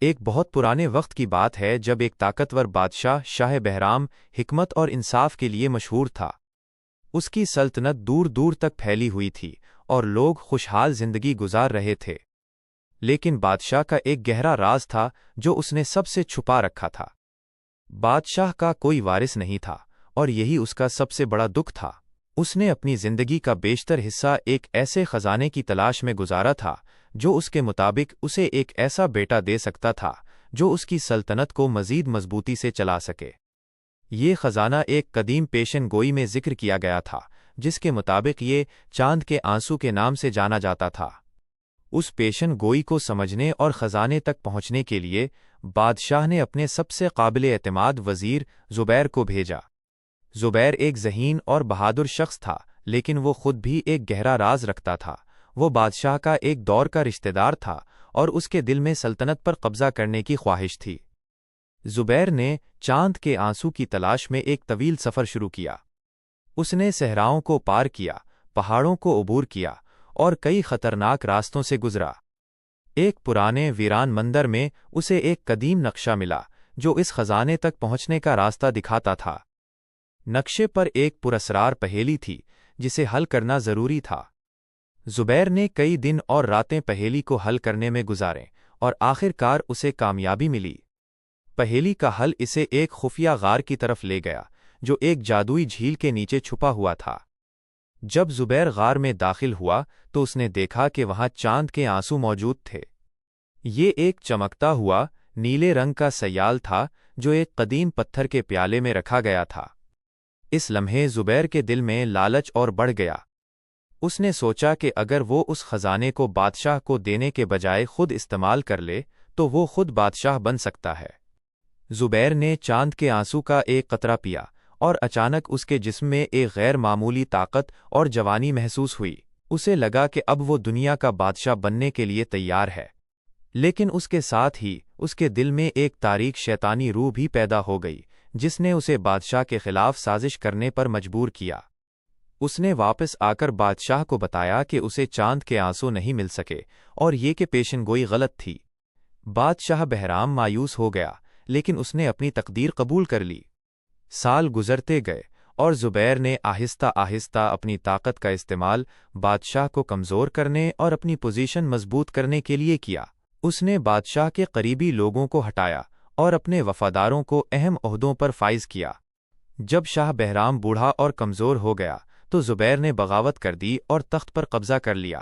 ایک بہت پرانے وقت کی بات ہے جب ایک طاقتور بادشاہ شاہ بہرام حکمت اور انصاف کے لیے مشہور تھا۔ اس کی سلطنت دور دور تک پھیلی ہوئی تھی اور لوگ خوشحال زندگی گزار رہے تھے۔ لیکن بادشاہ کا ایک گہرا راز تھا جو اس نے سب سے چھپا رکھا تھا۔ بادشاہ کا کوئی وارث نہیں تھا اور یہی اس کا سب سے بڑا دکھ تھا۔ اس نے اپنی زندگی کا بیشتر حصہ ایک ایسے خزانے کی تلاش میں گزارا تھا جو اس کے مطابق اسے ایک ایسا بیٹا دے سکتا تھا جو اس کی سلطنت کو مزید مضبوطی سے چلا سکے۔ یہ خزانہ ایک قدیم پیشن گوئی میں ذکر کیا گیا تھا جس کے مطابق یہ چاند کے آنسو کے نام سے جانا جاتا تھا۔ اس پیشن گوئی کو سمجھنے اور خزانے تک پہنچنے کے لیے بادشاہ نے اپنے سب سے قابل اعتماد وزیر زبیر کو بھیجا۔ زبیر ایک ذہین اور بہادر شخص تھا، لیکن وہ خود بھی ایک گہرا راز رکھتا تھا۔ وہ بادشاہ کا ایک دور کا رشتہ دار تھا اور اس کے دل میں سلطنت پر قبضہ کرنے کی خواہش تھی۔ زبیر نے چاند کے آنسو کی تلاش میں ایک طویل سفر شروع کیا۔ اس نے صحراؤں کو پار کیا، پہاڑوں کو عبور کیا اور کئی خطرناک راستوں سے گزرا۔ ایک پرانے ویران مندر میں اسے ایک قدیم نقشہ ملا جو اس خزانے تک پہنچنے کا راستہ دکھاتا تھا۔ نقشے پر ایک پراسرار پہیلی تھی جسے حل کرنا ضروری تھا۔ زبیر نے کئی دن اور راتیں پہیلی کو حل کرنے میں گزارے اور آخر کار اسے کامیابی ملی۔ پہیلی کا حل اسے ایک خفیہ غار کی طرف لے گیا جو ایک جادوئی جھیل کے نیچے چھپا ہوا تھا۔ جب زبیر غار میں داخل ہوا تو اس نے دیکھا کہ وہاں چاند کے آنسو موجود تھے۔ یہ ایک چمکتا ہوا نیلے رنگ کا سیال تھا جو ایک قدیم پتھر کے پیالے میں رکھا گیا تھا۔ اس لمحے زبیر کے دل میں لالچ اور بڑھ گیا۔ اس نے سوچا کہ اگر وہ اس خزانے کو بادشاہ کو دینے کے بجائے خود استعمال کر لے تو وہ خود بادشاہ بن سکتا ہے۔ زبیر نے چاند کے آنسو کا ایک قطرہ پیا اور اچانک اس کے جسم میں ایک غیر معمولی طاقت اور جوانی محسوس ہوئی۔ اسے لگا کہ اب وہ دنیا کا بادشاہ بننے کے لیے تیار ہے۔ لیکن اس کے ساتھ ہی اس کے دل میں ایک تاریک شیطانی روح بھی پیدا ہو گئی جس نے اسے بادشاہ کے خلاف سازش کرنے پر مجبور کیا۔ اس نے واپس آ کر بادشاہ کو بتایا کہ اسے چاند کے آنسو نہیں مل سکے اور یہ کہ پیشن گوئی غلط تھی۔ بادشاہ بہرام مایوس ہو گیا، لیکن اس نے اپنی تقدیر قبول کر لی۔ سال گزرتے گئے اور زبیر نے آہستہ آہستہ اپنی طاقت کا استعمال بادشاہ کو کمزور کرنے اور اپنی پوزیشن مضبوط کرنے کے لیے کیا۔ اس نے بادشاہ کے قریبی لوگوں کو ہٹایا اور اپنے وفاداروں کو اہم عہدوں پر فائز کیا۔ جب شاہ بہرام بوڑھا اور کمزور ہو گیا تو زبیر نے بغاوت کر دی اور تخت پر قبضہ کر لیا۔